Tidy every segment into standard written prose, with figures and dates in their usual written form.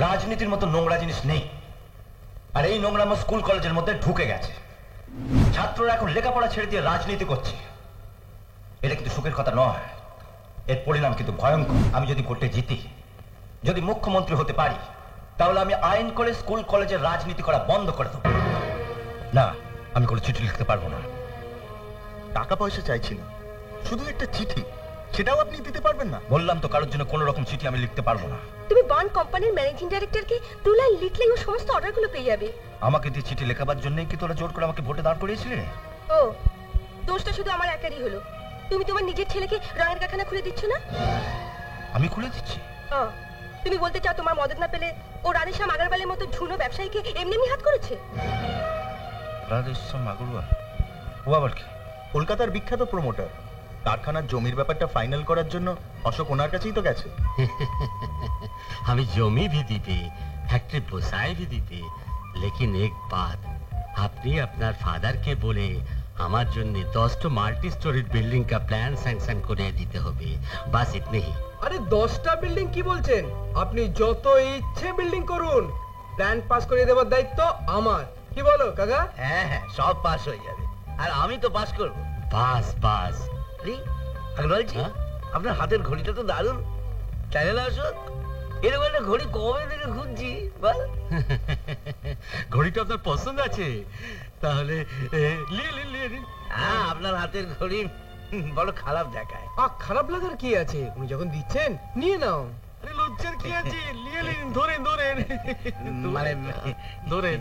রাজনীতির মতো নোংরা জিনিস নেই, আর এই নোংরামো স্কুল কলেজের মধ্যে ঢুকে গেছে। ছাত্ররা এখন লেখাপড়া ছেড়ে দিয়ে রাজনীতি করছে। এটা কিন্তু সুখের কথা নয়, এর পরিণাম কিন্তু ভয়ঙ্কর। আমি যদি ভোটে জিতি, যদি মুখ্যমন্ত্রী হতে পারি, তাহলে আমি আইন করে স্কুল কলেজের রাজনীতি করা বন্ধ করে দেবো। না, আমি কোনো চিঠি লিখতে পারবো না। টাকা পয়সা চাইছি না, শুধু একটা চিঠি, সেটাও আপনি দিতে পারবেন না? বললাম তো, কারোর জন্য কোনো রকম চিঠি আমি লিখতে পারবো না। তুমি বন্ড কোম্পানির ম্যানেজিং ডাইরেক্টরকে 2 লাইন লিখলেই ও সমস্ত অর্ডারগুলো পেয়ে যাবে। আমাকে দিয়ে চিঠি লেখাবার জন্যই কি তোরা জোর করে আমাকে ভোটে দাঁড় করিয়েছিলে? ও, দোষটা শুধু আমার একারই হলো। তুমি তোমার নিজের ছেলেকে রঙের কারখানা খুলে দিচ্ছ না? আমি খুলে দিচ্ছি? তুমি বলতে চাও তোমার মদত না পেলে ও রাধেশ্যাম আগরওয়ালের মতো ঝুনো ব্যবসায়ীকে এমনি এমনি হাত করেছে? রাধেশ্যাম আগরওয়াল ও আবার কি? কলকাতার বিখ্যাত প্রমোটার। কারখানার জমির ব্যাপারটা ফাইনাল করার জন্য অশোক ওনার কাছেই তো গেছে। हमें जमी भी दी पे फैक्ट्री बसाए भी दी पे, लेकिन एक बात, आपने अपना फादर के बोले আমার জন্য 10টা মাল্টি স্টোরিড বিল্ডিং का প্ল্যান স্যাংশন করে দিতে হবে, বাস ইতনে ही। আরে 10টা বিল্ডিং কি বলছেন? আপনি যত ইচ্ছে বিল্ডিং করুন, প্ল্যান পাস করে দেওয়ার দায়িত্ব আমার। কি বলো কাকা? হ্যাঁ হ্যাঁ, সব পাস হয়ে যাবে, আর আমি তো পাস করব। বাস বাস। বলছি, আপনার হাতের ঘড়িটা তো দারুণ, তাই না অশোক? এরকম একটা ঘড়ি কবে থেকে খুঁজছি বল। ঘড়িটা আপনার পছন্দ আছে? তাহলে নিয়ে হ্যাঁ, আপনার হাতের ঘড়ি বড় খারাপ দেখায়। খারাপ লাগার কি আছে? উনি যখন দিচ্ছেন নিয়ে নাও। আরে লজ্জার কি আছে? নিয়ে নিন, ধরেন ধরেন মানে ধরেন।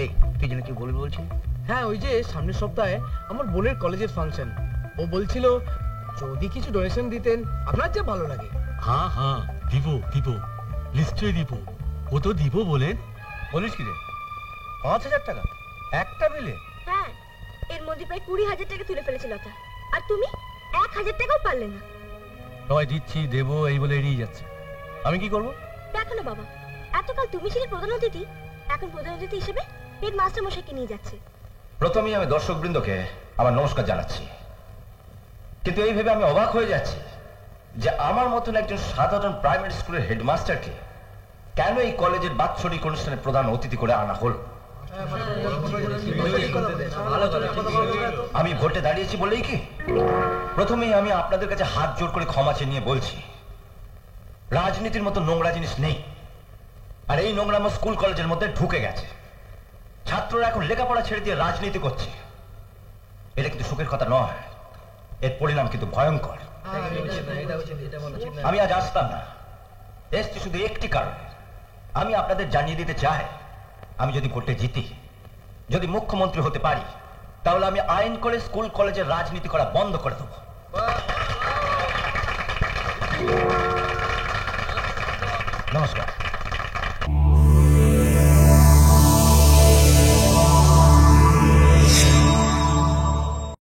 এই তুই যেন কি বলবি বলছিস? হ্যাঁ, ওই যে সামনের সপ্তাহে আমার বোনের কলেজের ফাংশন, ও বলছিল যদি কিছু ডোনেশন দিতেন আপনার যা ভালো লাগে। হ্যাঁ হ্যাঁ, দিব দিব, নিশ্চয়ই দিব। ও তো দিব বলেন। বলিস কি রে? 5,000 টাকা একটা বিলে? হ্যাঁ, এর মধ্যে প্রায় 20,000 টাকা তুলে ফেলেছে লতা, আর তুমি 1,000 টাকাও পারলে না। সবাই দিচ্ছি দেবো এই বলে এড়িয়ে যাচ্ছে, আমি কি করব? দেখো না বাবা, এতকাল তুমি ছিলে প্রধান অতিথি, এখন প্রধান অতিথি হিসেবে হেড মাস্টার মশাইকে নিয়ে যাচ্ছে। প্রথমেই আমি দর্শকবৃন্দকে আমার নমস্কার জানাচ্ছি, কিন্তু এই ভেবে আমি অবাক হয়ে যাচ্ছি যে আমার মতন একজন সাধারণ প্রাইমারি স্কুলের হেডমাস্টারকে কেন এই কলেজের বাৎসরিক অনুষ্ঠানে প্রধান অতিথি করে আনা হলো। আমি ভোটে দাঁড়িয়েছি বলেই কি? প্রথমেই আমি আপনাদের কাছে হাত জোর করে ক্ষমা চেয়ে নিয়ে বলছি, রাজনীতির মতো নোংরা জিনিস নেই, আর এই নোংরামো স্কুল কলেজের মধ্যে ঢুকে গেছে। ছাত্ররা এখন লেখাপড়া ছেড়ে দিয়ে রাজনীতি করছে। এটা কিন্তু সুখের কথা নয়, এর পরিণাম কিন্তু ভয়ঙ্কর। আমি আজ আসতাম না, এসছি শুধু একটি কারণে। আমি আপনাদের জানিয়ে দিতে চাই, আমি যদি ভোটে জিতি, যদি মুখ্যমন্ত্রী হতে পারি, তাহলে আমি আইন করে স্কুল কলেজের রাজনীতি করা বন্ধ করে দেবো।